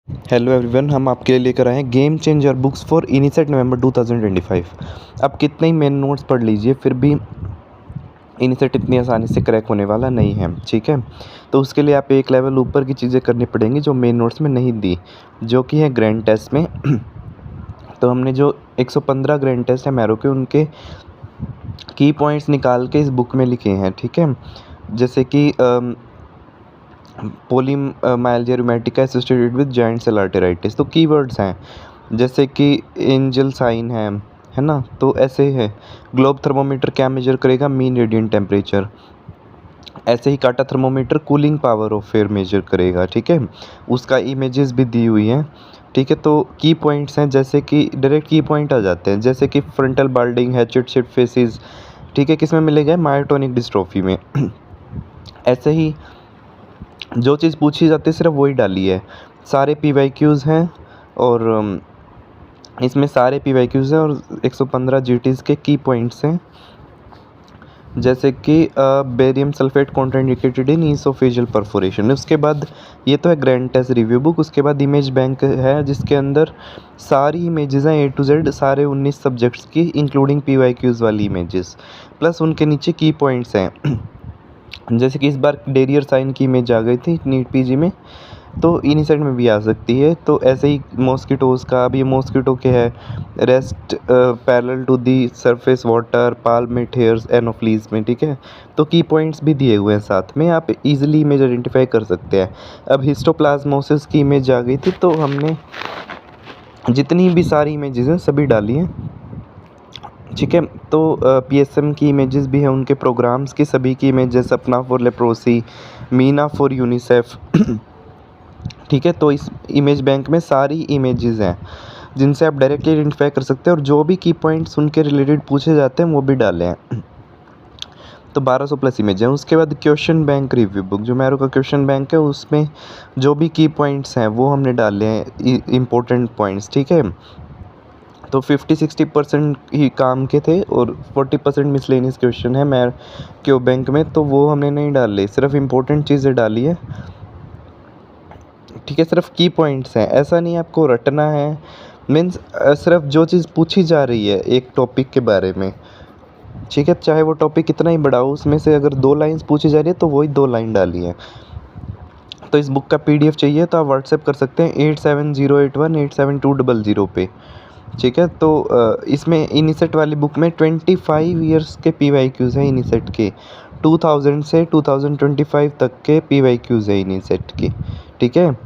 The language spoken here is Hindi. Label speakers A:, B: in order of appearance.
A: हेलो एवरीवन, हम आपके लिए लेकर आए हैं गेम चेंजर बुक्स फॉर इनिसेट नवंबर 2025। अब कितने ही मेन नोट्स पढ़ लीजिए, फिर भी इनिसेट इतनी आसानी से क्रैक होने वाला नहीं है। ठीक है, तो उसके लिए आप एक लेवल ऊपर की चीज़ें करनी पड़ेंगी जो मेन नोट्स में नहीं दी, जो कि है ग्रैंड टेस्ट में। तो हमने जो 115 ग्रैंड टेस्ट है मैरो के, उनके की पॉइंट्स निकाल के इस बुक में लिखे हैं। ठीक है, जैसे कि polymyalgia rheumatica associated with giant cell arteritis, तो कीवर्ड्स हैं जैसे कि एंजल साइन है ना। तो ऐसे है, ग्लोब थर्मोमीटर क्या मेजर करेगा? Mean radiant temperature. ऐसे ही kata thermometer cooling power of air measure करेगा। ठीक है, उसका इमेजेस भी दी हुई हैं। ठीक है, तो की पॉइंट्स हैं, जैसे कि डायरेक्ट की पॉइंट आ जाते हैं, जैसे कि frontal balding, hatchet shape faces. ठीक है, किस में मिलेगा? मायोटोनिक डिस्ट्रोफी में। ऐसे ही जो चीज़ पूछी जाती है सिर्फ वही डाली है। सारे PYQs हैं और इसमें सारे PYQs हैं और 115 GTs के की पॉइंट्स हैं, जैसे कि barium sulphate contraindicated in oesophageal perforation. उसके बाद ये तो है ग्रैंड टेस्ट रिव्यू बुक। उसके बाद इमेज बैंक है, जिसके अंदर सारी इमेजेस हैं A to Z, सारे 19 सब्जेक्ट्स की, इंक्लूडिंग PYQs वाली इमेजेस, प्लस उनके नीचे की पॉइंट्स हैं। जैसे कि इस बार डेरियर साइन की इमेज आ गई थी नीट PG में, तो इनिसेट में भी आ सकती है। तो ऐसे ही मॉस्किटोज़ का, अब ये मॉस्किटो के है rest parallel to the surface water, palmate hairs anopheles में। ठीक है, तो की पॉइंट्स भी दिए हुए हैं साथ में, आप इजीली इमेज आइडेंटिफाई कर सकते हैं। अब हिस्टोप्लाज्मोसिस की इमेज आ गई थी, तो हमने जितनी भी सारी इमेजेस हैं सभी डाली हैं। ठीक है, तो PSM की इमेजेस भी हैं, उनके प्रोग्राम्स की सभी की इमेजेस, सपना for leprosy, Meena for UNICEF. ठीक है, तो इस इमेज बैंक में सारी इमेजेस हैं जिनसे आप डायरेक्टली आइडेंटिफाई कर सकते हैं, और जो भी की पॉइंट्स उनके रिलेटेड पूछे जाते हैं वो भी डाले हैं। तो 1200 प्लस इमेज हैं। उसके बाद क्वेश्चन बैंक रिव्यू बुक, जो मैरो का क्वेश्चन बैंक है, उसमें जो भी की पॉइंट्स हैं वो हमने डाले हैं, इम्पोर्टेंट पॉइंट्स। ठीक है, तो 50-60% ही काम के थे और 40% मिसलेनियस क्वेश्चन है मैं क्यों बैंक में, तो वो हमने नहीं डाले, सिर्फ इम्पोर्टेंट चीज़ें डाली है। ठीक है, सिर्फ की पॉइंट्स हैं, ऐसा नहीं आपको रटना है। मीन्स सिर्फ जो चीज़ पूछी जा रही है एक टॉपिक के बारे में, ठीक है, चाहे वो टॉपिक कितना ही बड़ा हो, उसमें से अगर 2 लाइन्स पूछी जा रही है तो वही 2 लाइन डाली है। तो इस बुक का PDF चाहिए तो आप व्हाट्सएप कर सकते हैं 8708187200 पे। ठीक है, तो इसमें इनिसेट वाली बुक में 25 ईयर्स के PYQs हैं इनिसेट के, 2000 से 2025 तक के PYQs हैं इनिसेट के। ठीक है,